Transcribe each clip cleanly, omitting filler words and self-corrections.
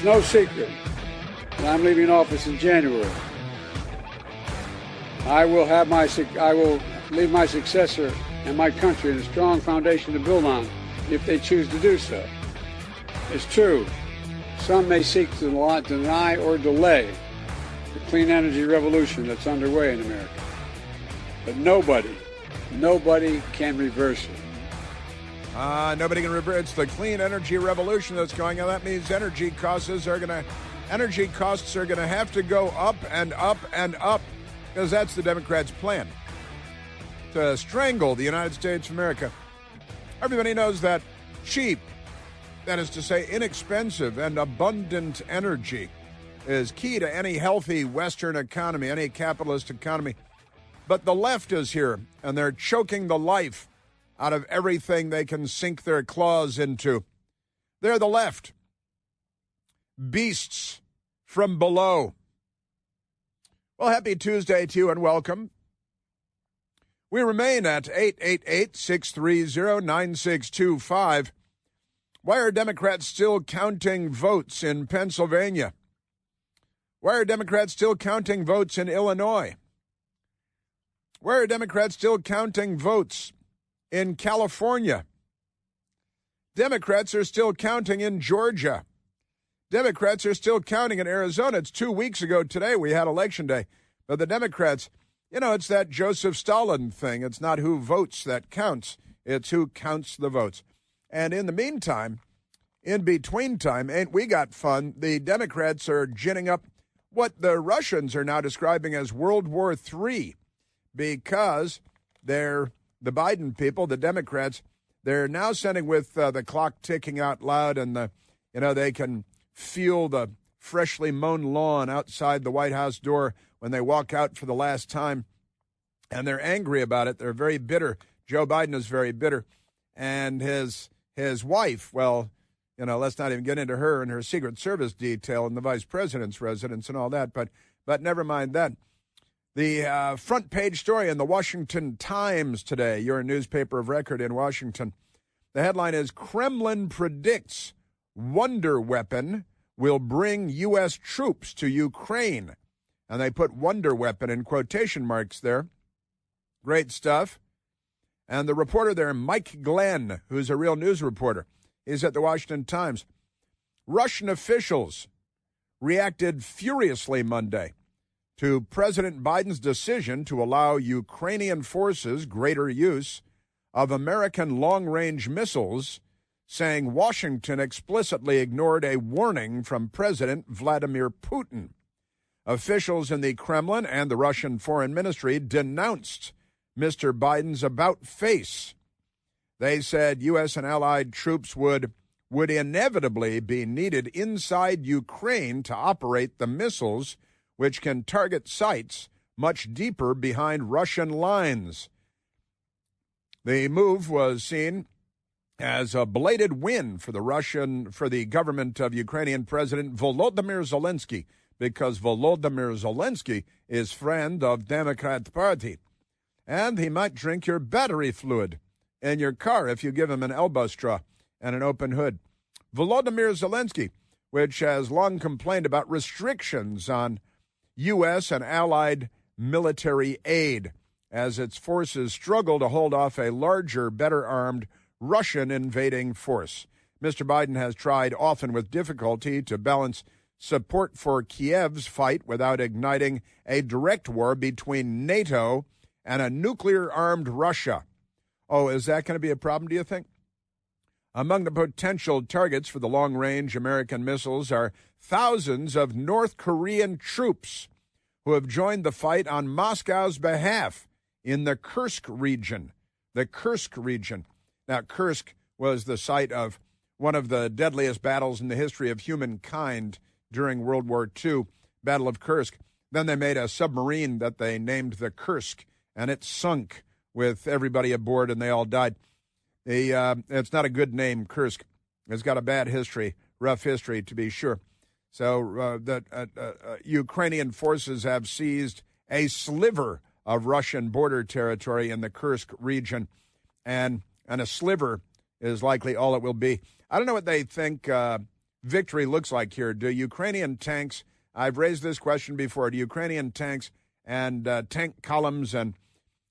It's no secret that I'm leaving office in January. I will leave my successor and my country in a strong foundation to build on if they choose to do so. It's true, some may seek to deny or delay the clean energy revolution that's underway in America. But nobody can reverse it. Nobody can reverse the clean energy revolution that's going on. That means energy costs are going to have to go up and up and up, because that's the Democrats' plan, to strangle the United States of America. Everybody knows that cheap, that is to say inexpensive and abundant energy, is key to any healthy Western economy, any capitalist economy. But the left is here, and they're choking the life out of everything they can sink their claws into. They're the left. Beasts from below. Well, happy Tuesday to you and welcome. We remain at 888-630-9625. Why are Democrats still counting votes in Pennsylvania? Why are Democrats still counting votes in Illinois? Why are Democrats still counting votes in California? Democrats are still counting in Georgia. Democrats are still counting in Arizona. It's 2 weeks ago today we had Election Day. But the Democrats, it's that Joseph Stalin thing. It's not who votes that counts. It's who counts the votes. And in the meantime, in between time, ain't we got fun? The Democrats are ginning up what the Russians are now describing as World War III, because the Biden people, the Democrats, they're now sending with the clock ticking out loud, and they can feel the freshly mown lawn outside the White House door when they walk out for the last time, and they're angry about it. They're very bitter. Joe Biden is very bitter, and his wife, well, let's not even get into her and her Secret Service detail and the vice president's residence and all that, but never mind that. The front page story in the Washington Times today, your newspaper of record in Washington. The headline is, Kremlin predicts wonder weapon will bring U.S. troops to Ukraine. And they put wonder weapon in quotation marks there. Great stuff. And the reporter there, Mike Glenn, who's a real news reporter, is at the Washington Times. Russian officials reacted furiously Monday to President Biden's decision to allow Ukrainian forces greater use of American long-range missiles, saying Washington explicitly ignored a warning from President Vladimir Putin. Officials in the Kremlin and the Russian Foreign Ministry denounced Mr. Biden's about-face. They said U.S. and allied troops would inevitably be needed inside Ukraine to operate the missiles, which can target sites much deeper behind Russian lines. The move was seen as a belated win for the government of Ukrainian President Volodymyr Zelensky, because Volodymyr Zelensky is friend of Democrat Party. And he might drink your battery fluid in your car if you give him an elbow straw and an open hood. Volodymyr Zelensky, which has long complained about restrictions on U.S. and allied military aid as its forces struggle to hold off a larger, better-armed Russian invading force. Mr. Biden has tried, often with difficulty, to balance support for Kiev's fight without igniting a direct war between NATO and a nuclear-armed Russia. Oh, is that going to be a problem, do you think? Among the potential targets for the long-range American missiles are thousands of North Korean troops who have joined the fight on Moscow's behalf in the Kursk region. The Kursk region. Now, Kursk was the site of one of the deadliest battles in the history of humankind during World War II, Battle of Kursk. Then they made a submarine that they named the Kursk, and it sunk with everybody aboard, and they all died. It's not a good name, Kursk. It's got a bad history, rough history, to be sure. So Ukrainian forces have seized a sliver of Russian border territory in the Kursk region, and a sliver is likely all it will be. I don't know what they think victory looks like here. Do Ukrainian tanks, I've raised this question before, do Ukrainian tanks and tank columns and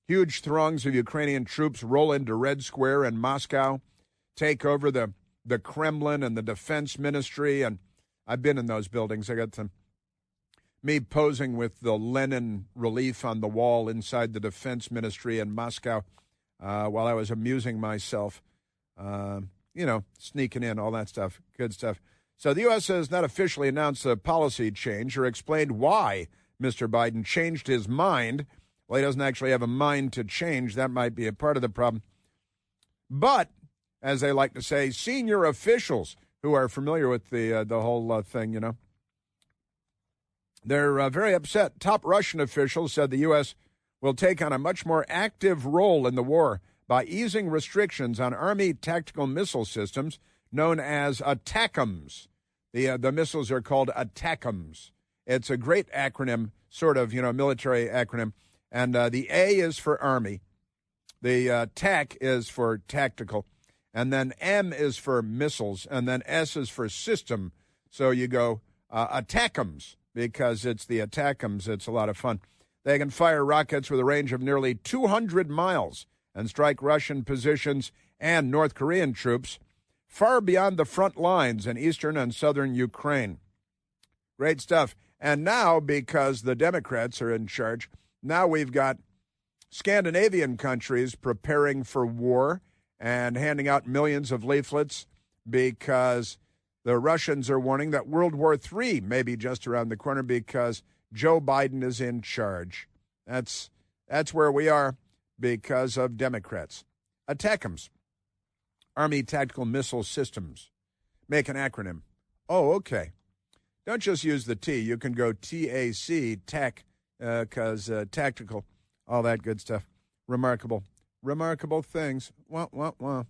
huge throngs of Ukrainian troops roll into Red Square in Moscow, take over the Kremlin and the defense ministry? And I've been in those buildings. I got me posing with the Lenin relief on the wall inside the defense ministry in Moscow while I was amusing myself, sneaking in, all that stuff, good stuff. So the U.S. has not officially announced a policy change or explained why Mr. Biden changed his mind. Well, he doesn't actually have a mind to change. That might be a part of the problem. But, as they like to say, senior officials who are familiar with the whole thing, they're very upset. Top Russian officials said the U.S. will take on a much more active role in the war by easing restrictions on Army tactical missile systems known as ATACMS. The missiles are called ATACMS. It's a great acronym, sort of, military acronym. And the A is for Army. The TAC is for tactical. And then M is for missiles. And then S is for system. So you go ATACMS because it's the ATACMS. It's a lot of fun. They can fire rockets with a range of nearly 200 miles and strike Russian positions and North Korean troops far beyond the front lines in eastern and southern Ukraine. Great stuff. And now, because the Democrats are in charge, now we've got Scandinavian countries preparing for war and handing out millions of leaflets because the Russians are warning that World War III may be just around the corner because Joe Biden is in charge. That's where we are because of Democrats. ATACMS, Army Tactical Missile Systems. Make an acronym. Oh, okay. Don't just use the T. You can go TAC, TAC, because tactical, all that good stuff. Remarkable things. Wah.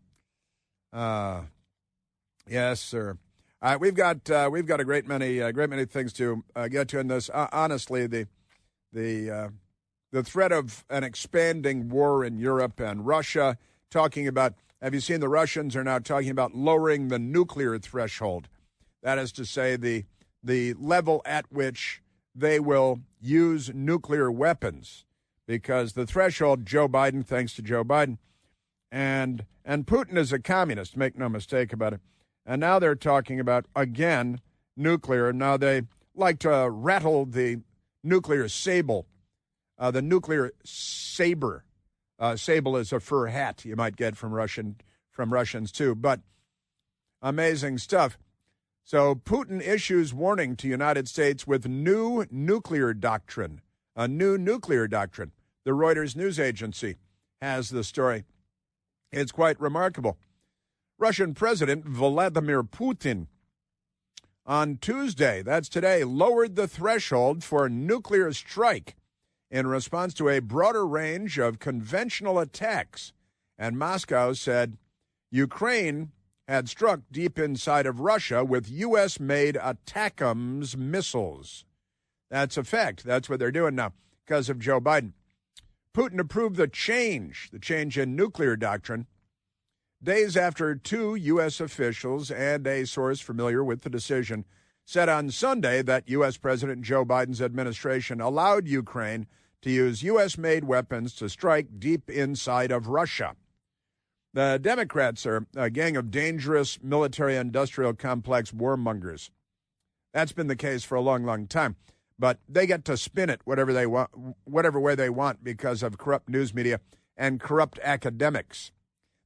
Yes, sir. All right, we've got a great many things to get to in this. Honestly, the threat of an expanding war in Europe and Russia. Talking about, have you seen the Russians are now talking about lowering the nuclear threshold? That is to say, the level at which they will use nuclear weapons, because the threshold, Joe Biden, thanks to Joe Biden, and Putin is a communist, make no mistake about it. And now they're talking about, again, nuclear. Now they like to rattle the nuclear sable, the nuclear saber. Sable is a fur hat you might get from Russians too, but amazing stuff. So Putin issues warning to United States with new nuclear doctrine, a new nuclear doctrine. The Reuters news agency has the story. It's quite remarkable. Russian President Vladimir Putin on Tuesday, that's today, lowered the threshold for nuclear strike in response to a broader range of conventional attacks. And Moscow said Ukraine had struck deep inside of Russia with U.S.-made ATACMS missiles. That's a fact. That's what they're doing now because of Joe Biden. Putin approved the change in nuclear doctrine, days after two U.S. officials and a source familiar with the decision said on Sunday that U.S. President Joe Biden's administration allowed Ukraine to use U.S.-made weapons to strike deep inside of Russia. The Democrats are a gang of dangerous military-industrial complex warmongers. That's been the case for a long, long time. But they get to spin it whatever they want, whatever way they want because of corrupt news media and corrupt academics.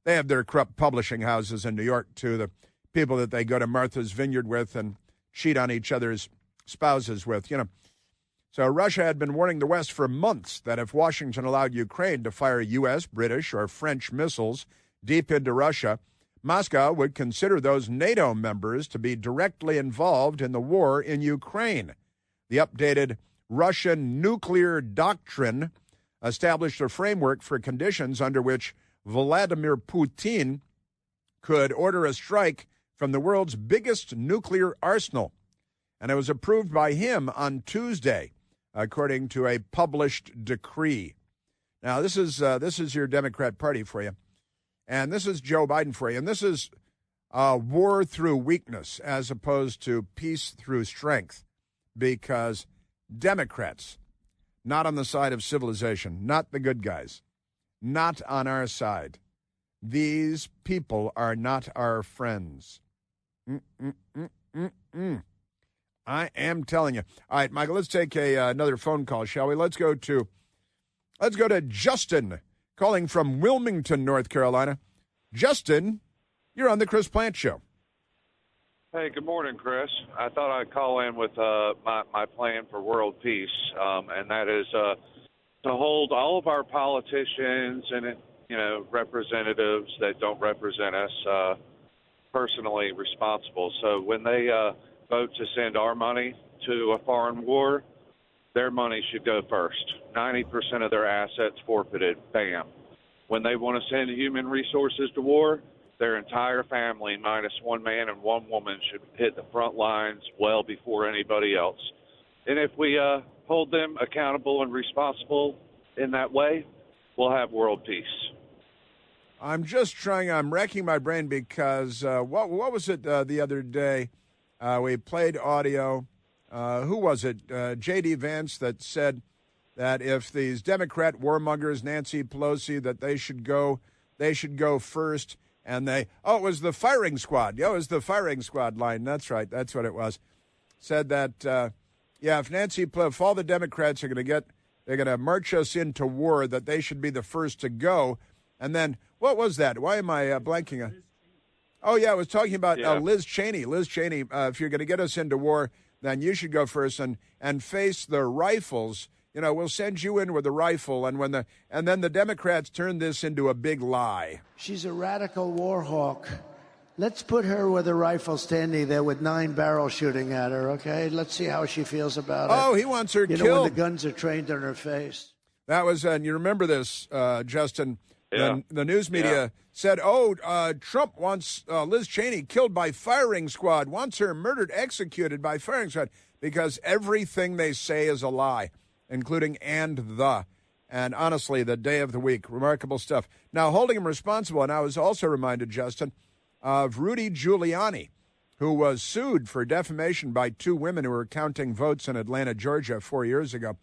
They have their corrupt publishing houses in New York, too, the people that they go to Martha's Vineyard with and cheat on each other's spouses with, So Russia had been warning the West for months that if Washington allowed Ukraine to fire U.S., British, or French missiles deep into Russia, Moscow would consider those NATO members to be directly involved in the war in Ukraine. The updated Russian nuclear doctrine established a framework for conditions under which Vladimir Putin could order a strike from the world's biggest nuclear arsenal. And it was approved by him on Tuesday, according to a published decree. Now, this is your Democrat Party for you. And this is Joe Biden for you. And this is war through weakness as opposed to peace through strength, because Democrats, not on the side of civilization, not the good guys, not on our side. These people are not our friends. I am telling you. All right, Michael, let's take another phone call, shall we? Let's go to Justin, calling from Wilmington, North Carolina. Justin, you're on the Chris Plant Show. Hey, good morning, Chris. I thought I'd call in with my plan for world peace, and that is to hold all of our politicians and representatives that don't represent us personally responsible. So when they vote to send our money to a foreign war, their money should go first. 90% of their assets forfeited. Bam. When they want to send human resources to war, their entire family, minus one man and one woman, should hit the front lines well before anybody else. And if we hold them accountable and responsible in that way, we'll have world peace. I'm racking my brain because what was it the other day? We played audio. Who was it? J.D. Vance, that said that if these Democrat warmongers, Nancy Pelosi, that they should go first. And it was the firing squad. Yeah, it was the firing squad line. That's right. That's what it was. Said that, if all the Democrats are they're going to march us into war, that they should be the first to go. And then, what was that? Why am I blanking? Oh, yeah, I was talking about Liz Cheney. Liz Cheney, if you're going to get us into war, then you should go first and face the rifles. We'll send you in with a rifle, and then the Democrats turn this into a big lie. She's a radical war hawk. Let's put her with a rifle standing there with 9 barrels shooting at her, okay? Let's see how she feels about it. Oh, he wants her killed. When the guns are trained on her face. That was, and you remember this, Justin. Yeah. The news media said, Trump wants Liz Cheney killed by firing squad, wants her murdered, executed by firing squad, because everything they say is a lie, including and honestly, the day of the week. Remarkable stuff. Now, holding him responsible, and I was also reminded, Justin, of Rudy Giuliani, who was sued for defamation by 2 women who were counting votes in Atlanta, Georgia 4 years ago.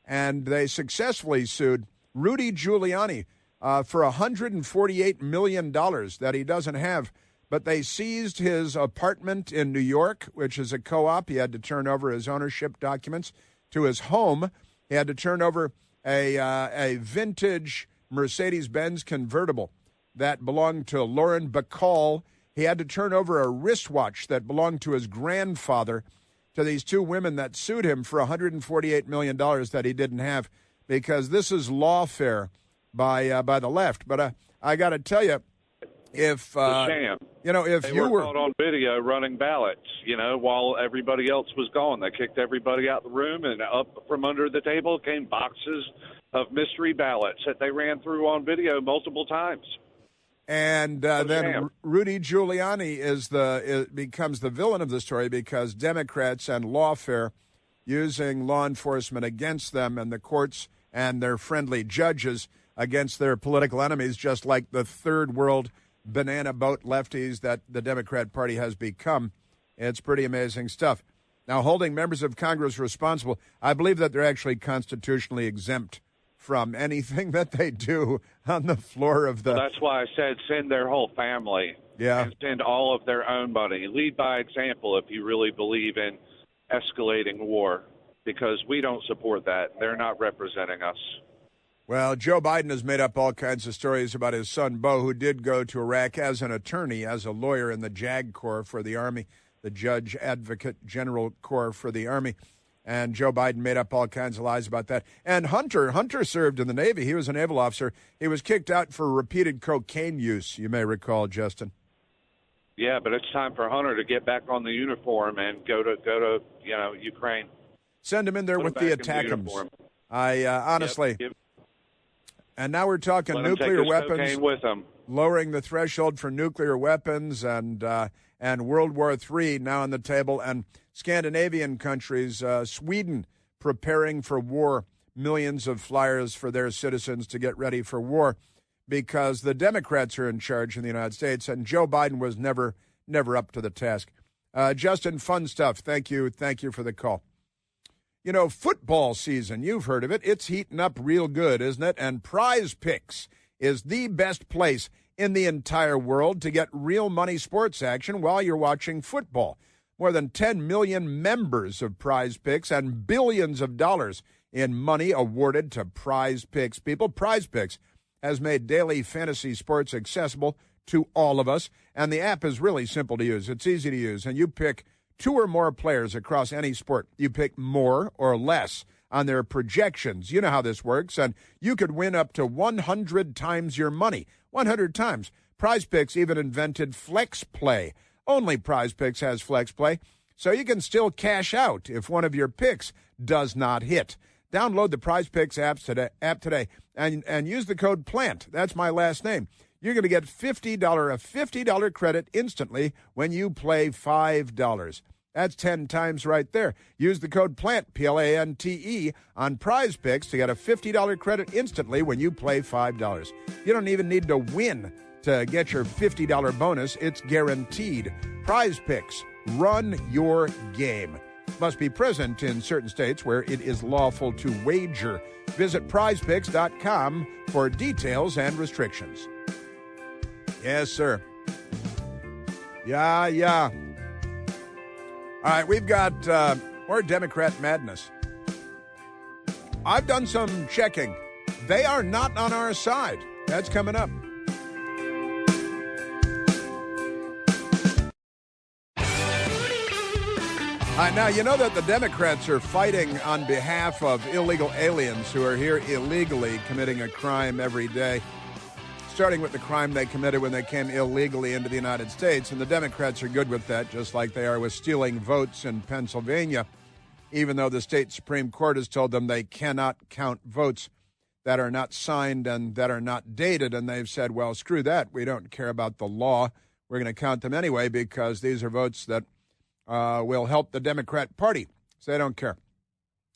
And they successfully sued Rudy Giuliani for $148 million that he doesn't have. But they seized his apartment in New York, which is a co-op. He had to turn over his ownership documents to his home. He had to turn over a vintage Mercedes-Benz convertible that belonged to Lauren Bacall. He had to turn over a wristwatch that belonged to his grandfather to these 2 women that sued him for $148 million that he didn't have, because this is lawfare by the left. But I got to tell you, if sham. If they you were caught on video running ballots, while everybody else was gone, they kicked everybody out the room, and up from under the table came boxes of mystery ballots that they ran through on video multiple times. And then Rudy Giuliani becomes the villain of the story, because Democrats and lawfare using law enforcement against them, and the courts and their friendly judges against their political enemies, just like the third world banana boat lefties that the Democrat Party has become. It's pretty amazing stuff. Now, holding members of Congress responsible, I believe that they're actually constitutionally exempt from anything that they do on the floor of the... Well, that's why I said send their whole family. Yeah. And send all of their own money. Lead by example if you really believe in escalating war, because we don't support that. They're not representing us. Well, Joe Biden has made up all kinds of stories about his son, Beau, who did go to Iraq as an attorney, as a lawyer in the JAG Corps for the Army, the Judge Advocate General Corps for the Army. And Joe Biden made up all kinds of lies about that. And Hunter served in the Navy. He was a naval officer. He was kicked out for repeated cocaine use, you may recall, Justin. Yeah, but it's time for Hunter to get back on the uniform and go to Ukraine. Send him in there with the attackums. I honestly... Yep. And now we're talking Let nuclear weapons, with them. lowering the threshold for nuclear weapons, and World War III now on the table, and Scandinavian countries, Sweden preparing for war, millions of flyers for their citizens to get ready for war, because the Democrats are in charge in the United States, and Joe Biden was never never up to the task. Justin, fun stuff. Thank you. Thank you for the call. You know, football season, you've heard of it. It's heating up real good, isn't it? And Prize Picks is the best place in the entire world to get real money sports action while you're watching football. More than 10 million members of Prize Picks and billions of dollars in money awarded to Prize Picks people. Prize Picks has made daily fantasy sports accessible to all of us, and the app is really simple to use. It's easy to use, and you pick two or more players across any sport. You pick more or less on their projections. You know how this works, and you could win up to 100 times your money. 100 times. Prize Picks even invented Flex Play. Only Prize Picks has Flex Play, so you can still cash out if one of your picks does not hit. Download the Prize Picks app today and use the code PLANT. That's my last name. You're going to get a $50 credit instantly when you play $5. That's 10 times right there. Use the code PLANT, P-L-A-N-T-E, on Prize Picks to get a $50 credit instantly when you play $5. You don't even need to win to get your $50 bonus. It's guaranteed. Prize Picks. Run your game. Must be present in certain states where it is lawful to wager. Visit prizepicks.com for details and restrictions. Yes, sir. Yeah. All right, we've got more Democrat madness. I've done some checking. They are not on our side. That's coming up. Now, you know that the Democrats are fighting on behalf of illegal aliens who are here illegally committing a crime every day, starting with the crime they committed when they came illegally into the United States. And the Democrats are good with that, just like they are with stealing votes in Pennsylvania, even though the state Supreme Court has told them they cannot count votes that are not signed and that are not dated. And they've said, well, screw that. We don't care about the law. We're going to count them anyway because these are votes that will help the Democrat Party. So they don't care.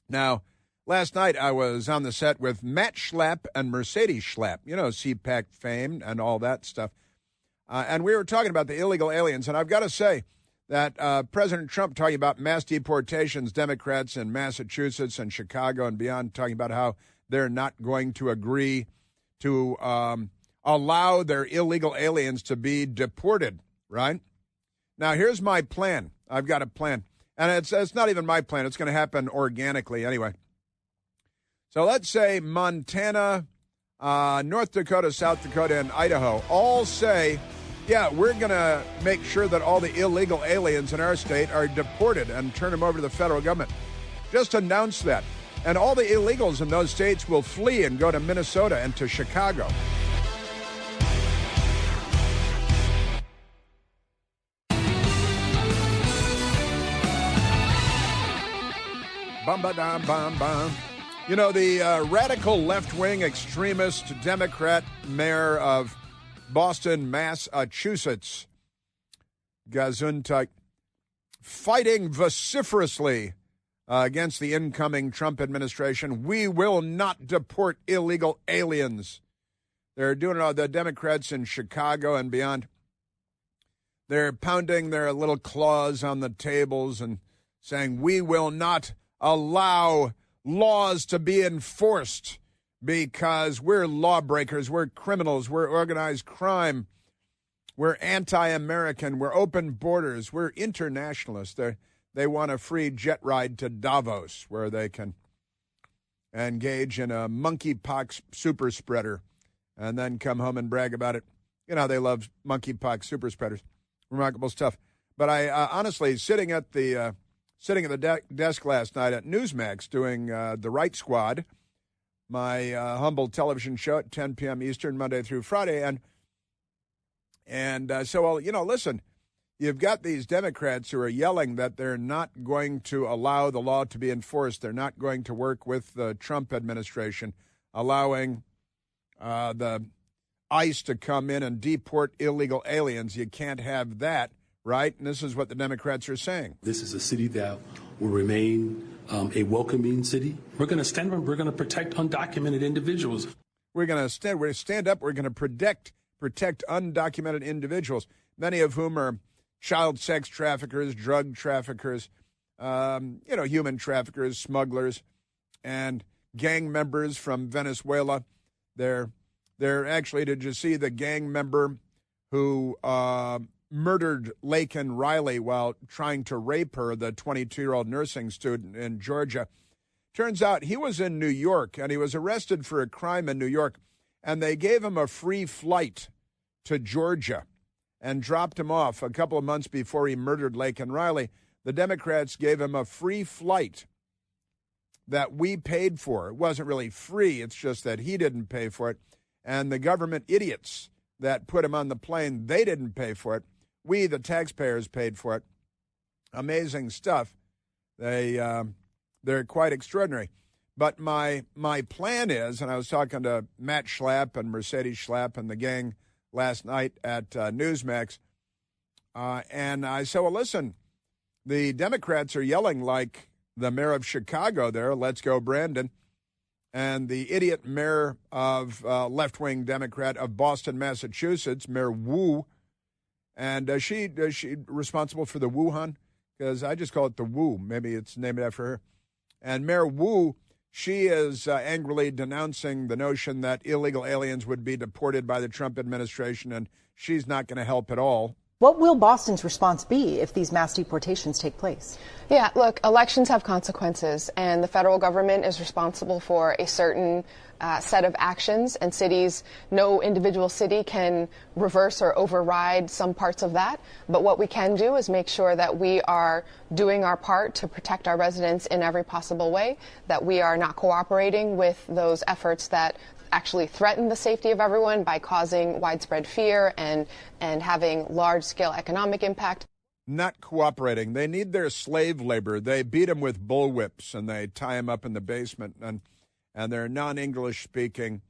Now, last night I was on the set with Matt Schlapp and Mercedes Schlapp, you know, CPAC fame and all that stuff. And we were talking about the illegal aliens. And I've got to say that President Trump talking about mass deportations, Democrats in Massachusetts and Chicago and beyond, talking about how they're not going to agree to allow their illegal aliens to be deported, right? Now, here's my plan. I've got a plan. And it's not even my plan. It's going to happen organically anyway. So let's say Montana, North Dakota, South Dakota, and Idaho all say, yeah, we're going to make sure that all the illegal aliens in our state are deported and turn them over to the federal government. Just announce that. And all the illegals in those states will flee and go to Minnesota and to Chicago. Bum-ba-dum-bum-bum. You know, the radical left-wing extremist Democrat mayor of Boston, Massachusetts, Gesundheit, fighting vociferously against the incoming Trump administration. We will not deport illegal aliens. They're doing it all, the Democrats in Chicago and beyond. They're pounding their little claws on the tables and saying, we will not allow laws to be enforced because we're lawbreakers, we're criminals, we're organized crime, we're anti-American, we're open borders, we're internationalists. They want a free jet ride to Davos where they can engage in a monkeypox super spreader and then come home and brag about it. You know, they love monkeypox super spreaders. Remarkable stuff. But I honestly, sitting at the desk last night at Newsmax doing The Right Squad, my humble television show at 10 p.m. Eastern, Monday through Friday. So, you know, listen, you've got these Democrats who are yelling that they're not going to allow the law to be enforced. They're not going to work with the Trump administration, allowing the ICE to come in and deport illegal aliens. You can't have that. Right? And this is what the Democrats are saying. This is a city that will remain a welcoming city. We're going to stand up. We're going to protect undocumented individuals. We're going to stand up. We're going to protect undocumented individuals, many of whom are child sex traffickers, drug traffickers, human traffickers, smugglers, and gang members from Venezuela. They're actually, did you see the gang member who murdered Laken Riley while trying to rape her, the 22-year-old nursing student in Georgia? Turns out he was in New York, and he was arrested for a crime in New York, and they gave him a free flight to Georgia and dropped him off a couple of months before he murdered Laken Riley. The Democrats gave him a free flight that we paid for. It wasn't really free. It's just that he didn't pay for it. And the government idiots that put him on the plane, they didn't pay for it. We, the taxpayers, paid for it. Amazing stuff. They're quite extraordinary. But my plan is, and I was talking to Matt Schlapp and Mercedes Schlapp and the gang last night at Newsmax, and I said, well, listen, the Democrats are yelling like the mayor of Chicago there, let's go Brandon, and the idiot mayor of left-wing Democrat of Boston, Massachusetts, Mayor Wu, and is she responsible for the Wuhan? Because I just call it the Wu. Maybe it's named after her. And Mayor Wu, she is angrily denouncing the notion that illegal aliens would be deported by the Trump administration, and she's not going to help at all. What will Boston's response be if these mass deportations take place? Yeah, look, elections have consequences, and the federal government is responsible for a certain set of actions, and cities, no individual city can reverse or override some parts of that. But what we can do is make sure that we are doing our part to protect our residents in every possible way, that we are not cooperating with those efforts that actually threaten the safety of everyone by causing widespread fear and having large-scale economic impact. Not cooperating. They need their slave labor. They beat them with bullwhips, and they tie them up in the basement, and they're non-English speaking,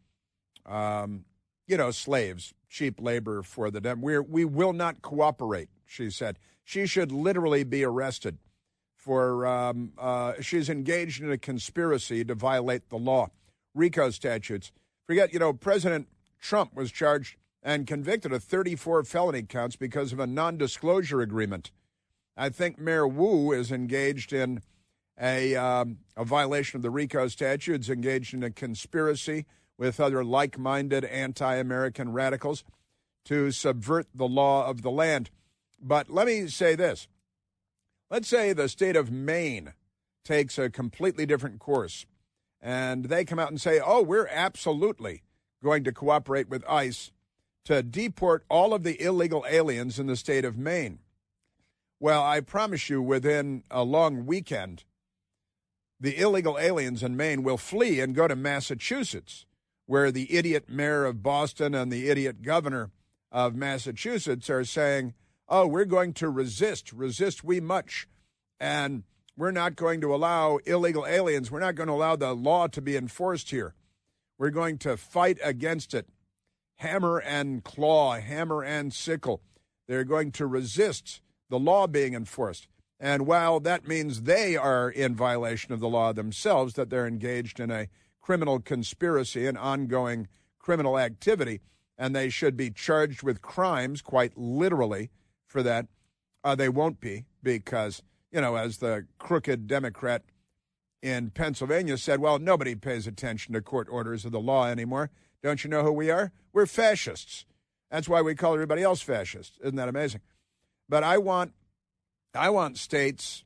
slaves, cheap labor for the dem. We will not cooperate, she said. She should literally be arrested for, she's engaged in a conspiracy to violate the law. RICO statutes. Forget, President Trump was charged and convicted of 34 felony counts because of a non-disclosure agreement. I think Mayor Wu is engaged in a violation of the RICO statutes, engaged in a conspiracy with other like-minded anti-American radicals to subvert the law of the land. But let me say this. Let's say the state of Maine takes a completely different course, and they come out and say, we're absolutely going to cooperate with ICE to deport all of the illegal aliens in the state of Maine. Well, I promise you, within a long weekend, the illegal aliens in Maine will flee and go to Massachusetts, where the idiot mayor of Boston and the idiot governor of Massachusetts are saying, we're going to resist we much, and we're not going to allow illegal aliens. We're not going to allow the law to be enforced here. We're going to fight against it. Hammer and claw, hammer and sickle. They're going to resist the law being enforced. And while that means they are in violation of the law themselves, that they're engaged in a criminal conspiracy and ongoing criminal activity, and they should be charged with crimes, quite literally, for that, they won't be because, as the crooked Democrat in Pennsylvania said, well, nobody pays attention to court orders of the law anymore. Don't you know who we are? We're fascists. That's why we call everybody else fascist. Isn't that amazing? But I want states,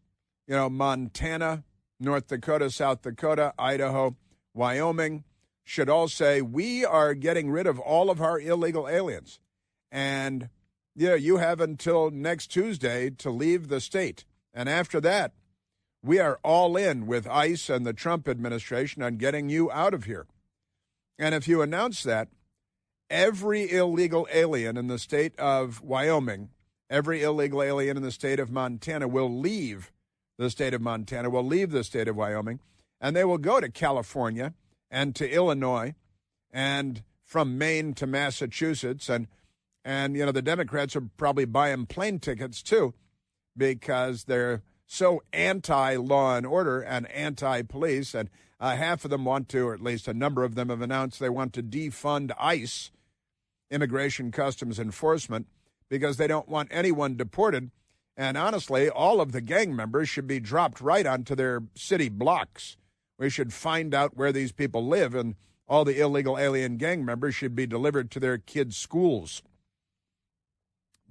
Montana, North Dakota, South Dakota, Idaho, Wyoming, should all say, we are getting rid of all of our illegal aliens. And, you have until next Tuesday to leave the state. And after that, we are all in with ICE and the Trump administration on getting you out of here. And if you announce that, every illegal alien in the state of Wyoming, every illegal alien in the state of Montana will leave the state of Montana, will leave the state of Wyoming, and they will go to California and to Illinois and from Maine to Massachusetts. And the Democrats are probably buying plane tickets, too, because they're so anti-law and order and anti-police. And half of them want to, or at least a number of them have announced they want to defund ICE, Immigration Customs Enforcement, because they don't want anyone deported. And honestly, all of the gang members should be dropped right onto their city blocks. We should find out where these people live, and all the illegal alien gang members should be delivered to their kids' schools.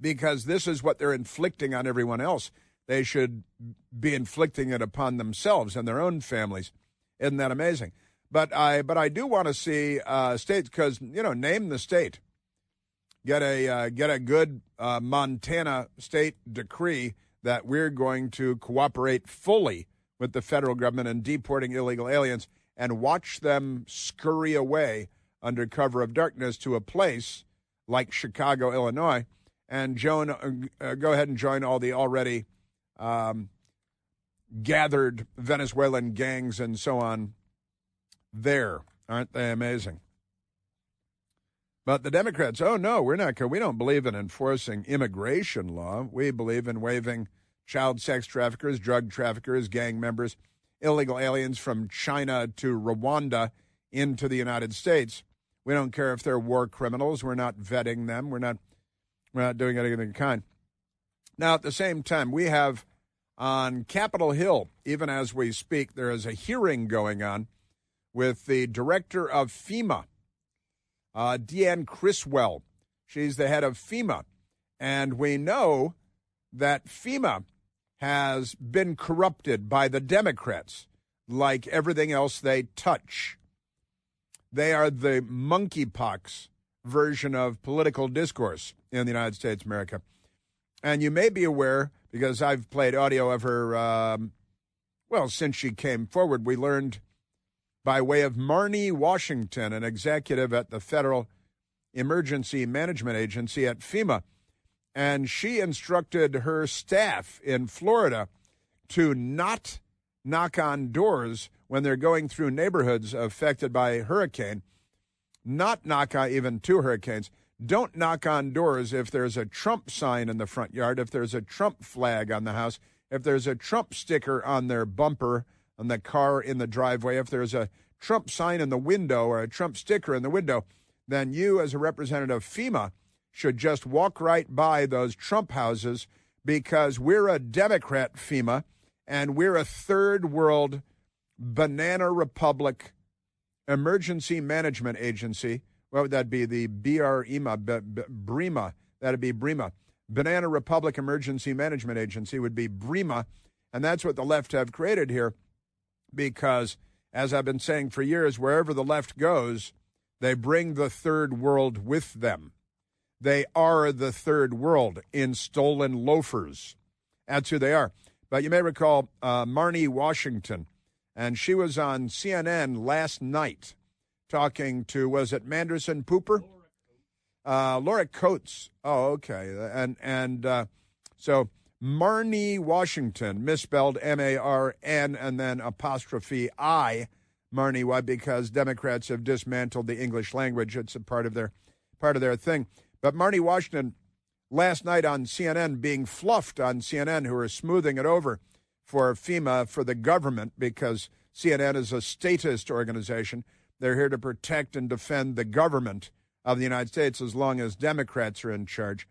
Because this is what they're inflicting on everyone else. They should be inflicting it upon themselves and their own families. Isn't that amazing? But I do want to see states, because, name the state. Get a good Montana state decree that we're going to cooperate fully with the federal government in deporting illegal aliens, and watch them scurry away under cover of darkness to a place like Chicago, Illinois, and go ahead and join all the already gathered Venezuelan gangs and so on there. Aren't they amazing? But the Democrats, oh, no, we don't believe in enforcing immigration law. We believe in waiving child sex traffickers, drug traffickers, gang members, illegal aliens from China to Rwanda into the United States. We don't care if they're war criminals. We're not vetting them. We're not doing anything of the kind. Now, at the same time, we have on Capitol Hill, even as we speak, there is a hearing going on with the director of FEMA, Deanne Criswell. She's the head of FEMA. And we know that FEMA has been corrupted by the Democrats like everything else they touch. They are the monkeypox version of political discourse in the United States of America. And you may be aware, because I've played audio of her, since she came forward, we learned by way of Marnie Washington, an executive at the Federal Emergency Management Agency at FEMA, and she instructed her staff in Florida to not knock on doors when they're going through neighborhoods affected by hurricane, not knock on even two hurricanes. Don't knock on doors if there's a Trump sign in the front yard, if there's a Trump flag on the house, if there's a Trump sticker on their bumper, on the car in the driveway, if there's a Trump sign in the window or a Trump sticker in the window, then you as a representative of FEMA should just walk right by those Trump houses, because we're a Democrat FEMA, and we're a third world banana republic emergency management agency. What would that be? The BREMA, that'd be BREMA. Banana Republic Emergency Management Agency would be BREMA, and that's what the left have created here, because, as I've been saying for years, wherever the left goes, they bring the third world with them. They are the third world in stolen loafers. That's who they are. But you may recall Marnie Washington, and she was on CNN last night talking to, was it Manderson Pooper? Laura Coates. Oh, okay. And so Marnie Washington, misspelled M-A-R-N and then apostrophe I, Marnie. Why? Because Democrats have dismantled the English language. It's a part of their thing. But Marnie Washington, last night on CNN, being fluffed on CNN, who are smoothing it over for FEMA, for the government, because CNN is a statist organization. They're here to protect and defend the government of the United States as long as Democrats are in charge.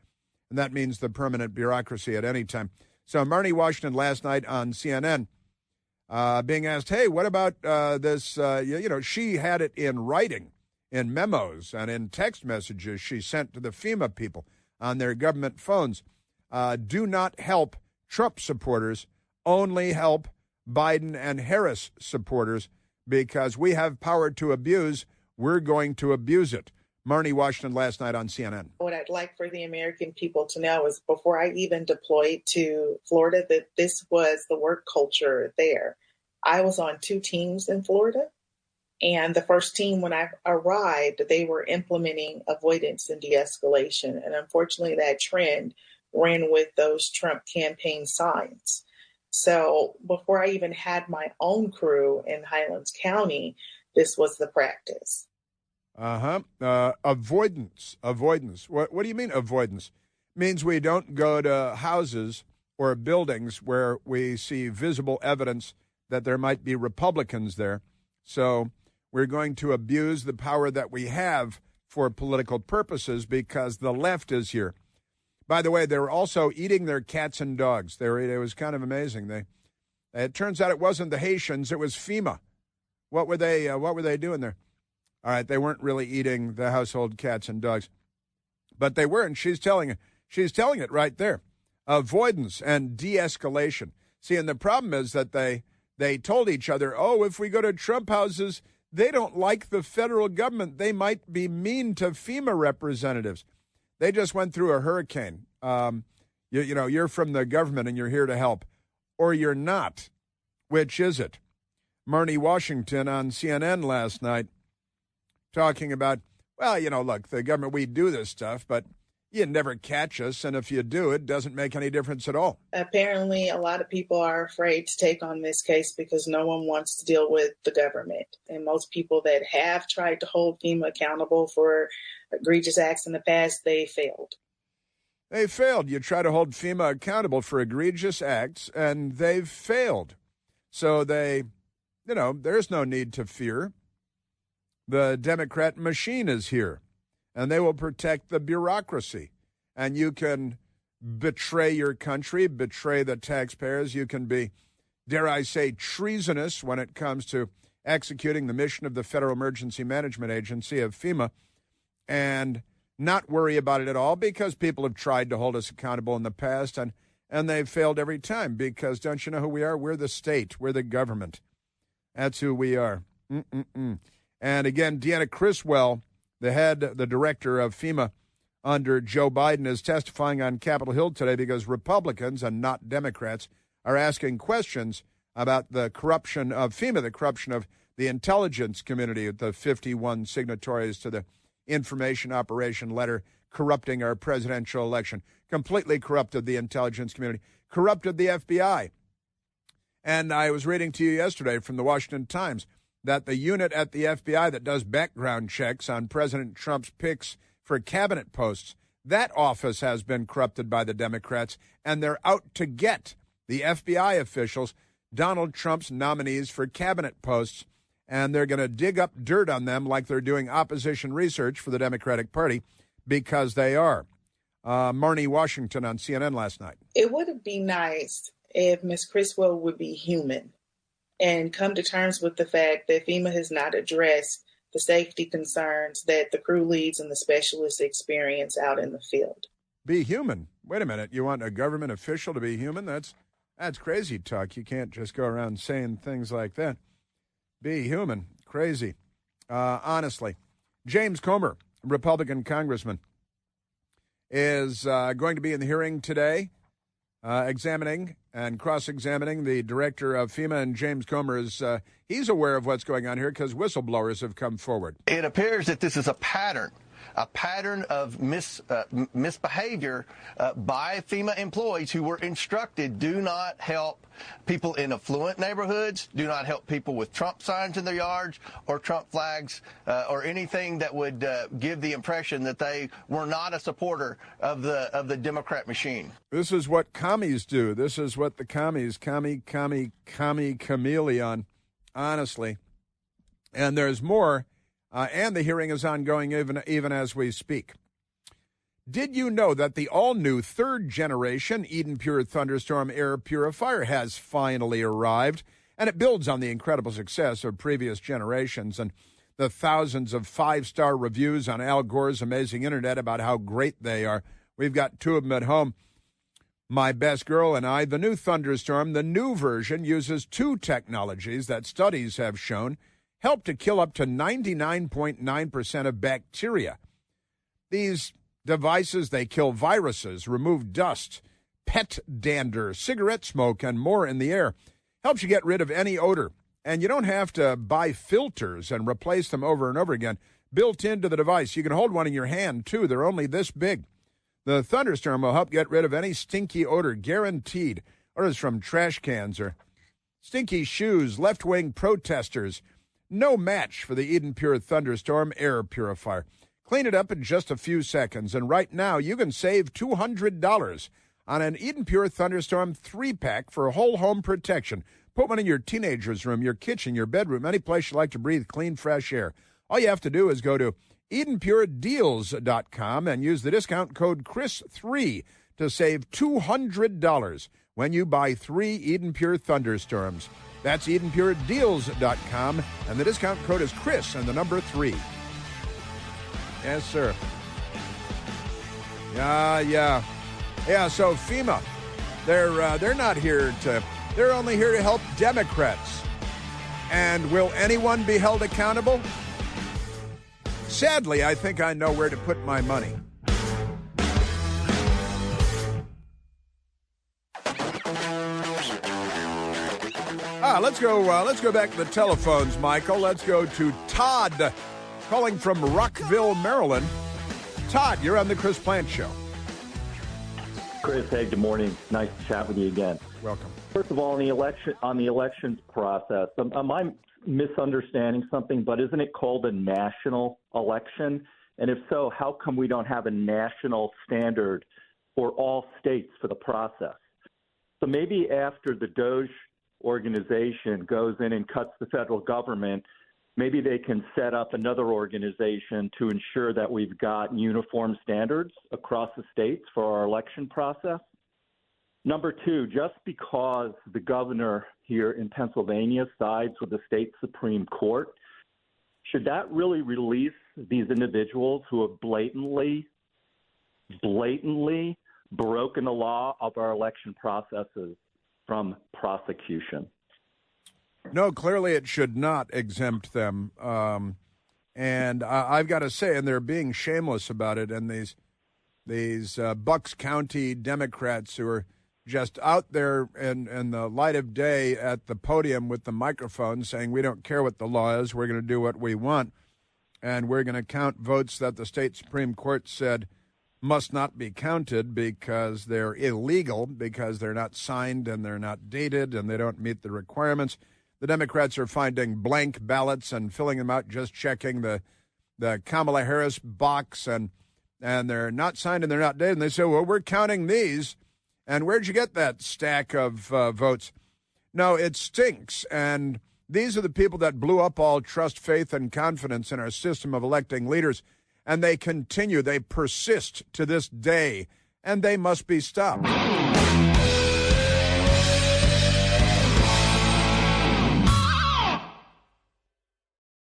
And that means the permanent bureaucracy at any time. So Marnie Washington last night on CNN being asked, hey, what about this? She had it in writing, in memos and in text messages she sent to the FEMA people on their government phones. Do not help Trump supporters, only help Biden and Harris supporters, because we have power to abuse. We're going to abuse it. Marnie Washington last night on CNN. What I'd like for the American people to know is, before I even deployed to Florida, that this was the work culture there. I was on 2 teams in Florida. And the first team, when I arrived, they were implementing avoidance and de-escalation. And unfortunately, that trend ran with those Trump campaign signs. So before I even had my own crew in Highlands County, this was the practice. Avoidance. What do you mean avoidance? It means we don't go to houses or buildings where we see visible evidence that there might be Republicans there. So we're going to abuse the power that we have for political purposes because the left is here. By the way, they were also eating their cats and dogs. It was kind of amazing. It turns out it wasn't the Haitians; it was FEMA. What were they doing there? All right, they weren't really eating the household cats and dogs, but they were, and she's telling it right there. Avoidance and de-escalation. See, and the problem is that they told each other, oh, if we go to Trump houses, they don't like the federal government. They might be mean to FEMA representatives. They just went through a hurricane. You're from the government and you're here to help, or you're not. Which is it? Marnie Washington on CNN last night talking about, well, look, the government, we do this stuff, but you never catch us, and if you do, it doesn't make any difference at all. Apparently, a lot of people are afraid to take on this case because no one wants to deal with the government. And most people that have tried to hold FEMA accountable for egregious acts in the past, they failed. They failed. You try to hold FEMA accountable for egregious acts, and they've failed. So there's no need to fear. The Democrat machine is here, and they will protect the bureaucracy. And you can betray your country, betray the taxpayers. You can be, dare I say, treasonous when it comes to executing the mission of the Federal Emergency Management Agency of FEMA and not worry about it at all, because people have tried to hold us accountable in the past, and they've failed every time, because don't you know who we are? We're the state. We're the government. That's who we are. And again, Deanna Criswell, the director of FEMA under Joe Biden, is testifying on Capitol Hill today because Republicans and not Democrats are asking questions about the corruption of FEMA, the corruption of the intelligence community, the 51 signatories to the information operation letter corrupting our presidential election, completely corrupted the intelligence community, corrupted the FBI. And I was reading to you yesterday from the Washington Times that the unit at the FBI that does background checks on President Trump's picks for cabinet posts, that office has been corrupted by the Democrats, and they're out to get the FBI officials, Donald Trump's nominees for cabinet posts, and they're going to dig up dirt on them like they're doing opposition research for the Democratic Party, because they are. Marnie Washington on CNN last night. It would be nice if Ms. Criswell would be human and come to terms with the fact that FEMA has not addressed the safety concerns that the crew leads and the specialists experience out in the field. Be human? Wait a minute. You want a government official to be human? That's crazy talk. You can't just go around saying things like that. Be human. Crazy. Honestly. James Comer, Republican congressman, is going to be in the hearing today, examining and cross-examining the director of FEMA. And James Comer is he's aware of what's going on here because whistleblowers have come forward. It appears that this is a pattern of misbehavior by FEMA employees who were instructed, do not help people in affluent neighborhoods, do not help people with Trump signs in their yards or Trump flags or anything that would give the impression that they were not a supporter of the Democrat machine. This is what commies do. This is what the commies, chameleon, honestly. And there's more. And the hearing is ongoing even as we speak. Did you know that the all-new third-generation Eden Pure Thunderstorm air purifier has finally arrived? And it builds on the incredible success of previous generations and the thousands of five-star reviews on Al Gore's amazing internet about how great they are. We've got two of them at home. My best girl and I, the new Thunderstorm, the new version, uses two technologies that studies have shown help to kill up to 99.9% of bacteria. These devices, they kill viruses, remove dust, pet dander, cigarette smoke, and more in the air. Helps you get rid of any odor. And you don't have to buy filters and replace them over and over again. Built into the device, you can hold one in your hand, too. They're only this big. The Thunderstorm will help get rid of any stinky odor, guaranteed. Orders from trash cans or stinky shoes, left-wing protesters. No match for the Eden Pure Thunderstorm air purifier. Clean it up in just a few seconds, and right now you can save $200 on an Eden Pure Thunderstorm 3-pack for whole home protection. Put one in your teenager's room, your kitchen, your bedroom, any place you like to breathe clean, fresh air. All you have to do is go to EdenPureDeals.com and use the discount code Chris3 to save $200 when you buy 3 Eden Pure Thunderstorms. That's EdenPureDeals.com, and the discount code is Chris and the number 3. Yes, sir. Yeah. So FEMA, they're not here to. They're only here to help Democrats. And will anyone be held accountable? Sadly, I think I know where to put my money. Let's go back to the telephones, Michael. Let's go to Todd, calling from Rockville, Maryland. Todd, you're on the Chris Plante Show. Chris, hey, good morning. Nice to chat with you again. Welcome. First of all, on the elections process, am I misunderstanding something? But isn't it called a national election? And if so, how come we don't have a national standard for all states for the process? So maybe after the DOJ organization goes in and cuts the federal government, maybe they can set up another organization to ensure that we've got uniform standards across the states for our election process. Number two, just because the governor here in Pennsylvania sides with the state Supreme Court, should that really release these individuals who have blatantly broken the law of our election processes from prosecution? No, clearly it should not exempt them. And I've got to say, and they're being shameless about it, and these Bucks County Democrats who are just out there in the light of day at the podium with the microphone saying, we don't care what the law is, we're going to do what we want, and we're going to count votes that the state Supreme Court said must not be counted because they're illegal, because they're not signed and they're not dated and they don't meet the requirements. The Democrats are finding blank ballots and filling them out, just checking the Kamala Harris box, and they're not signed and they're not dated. And they say, well, we're counting these. And where'd you get that stack of votes? No, it stinks. And these are the people that blew up all trust, faith, and confidence in our system of electing leaders. And they continue, they persist to this day, and they must be stopped.